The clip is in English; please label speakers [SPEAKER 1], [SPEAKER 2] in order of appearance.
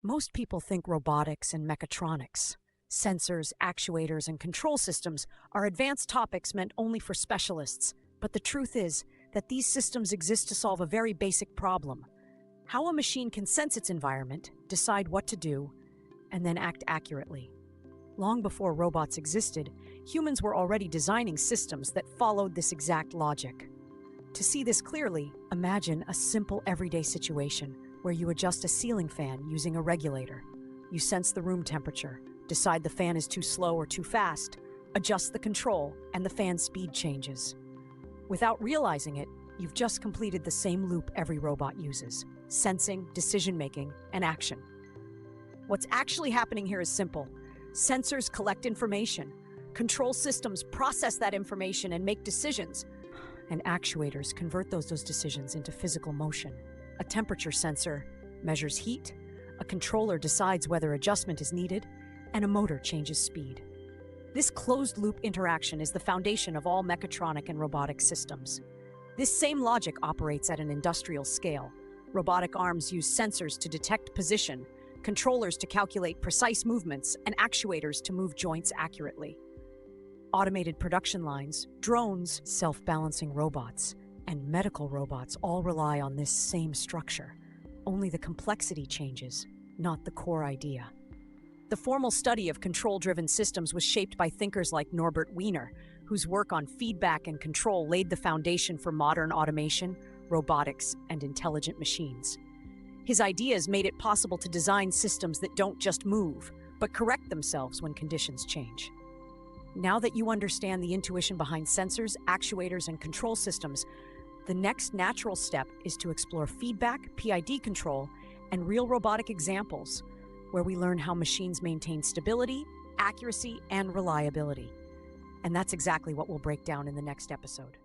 [SPEAKER 1] Most people think robotics and mechatronics, sensors, actuators, and control systems are advanced topics meant only for specialists. But the truth is that these systems exist to solve a very basic problem: how a machine can sense its environment, decide what to do, and then act accurately. Long before robots existed, humans were already designing systems that followed this exact logic. To see this clearly, imagine a simple everyday situation where you adjust a ceiling fan using a regulator. You sense the room temperature, decide the fan is too slow or too fast, adjust the control, and the fan speed changes. Without realizing it, you've just completed the same loop every robot uses: sensing, decision-making, and action. What's actually happening here is simple. Sensors collect information, control systems process that information and make decisions, and actuators convert those decisions into physical motion. A temperature sensor measures heat, a controller decides whether adjustment is needed, and a motor changes speed. This closed-loop interaction is the foundation of all mechatronic and robotic systems. This same logic operates at an industrial scale. Robotic arms use sensors to detect position, controllers to calculate precise movements, and actuators to move joints accurately. Automated production lines, drones, self-balancing robots, and medical robots all rely on this same structure. Only the complexity changes, not the core idea. The formal study of control-driven systems was shaped by thinkers like Norbert Wiener, whose work on feedback and control laid the foundation for modern automation, robotics, and intelligent machines. His ideas made it possible to design systems that don't just move, but correct themselves when conditions change. Now that you understand the intuition behind sensors, actuators, and control systems, the next natural step is to explore feedback, PID control, and real robotic examples, where we learn how machines maintain stability, accuracy, and reliability. And that's exactly what we'll break down in the next episode.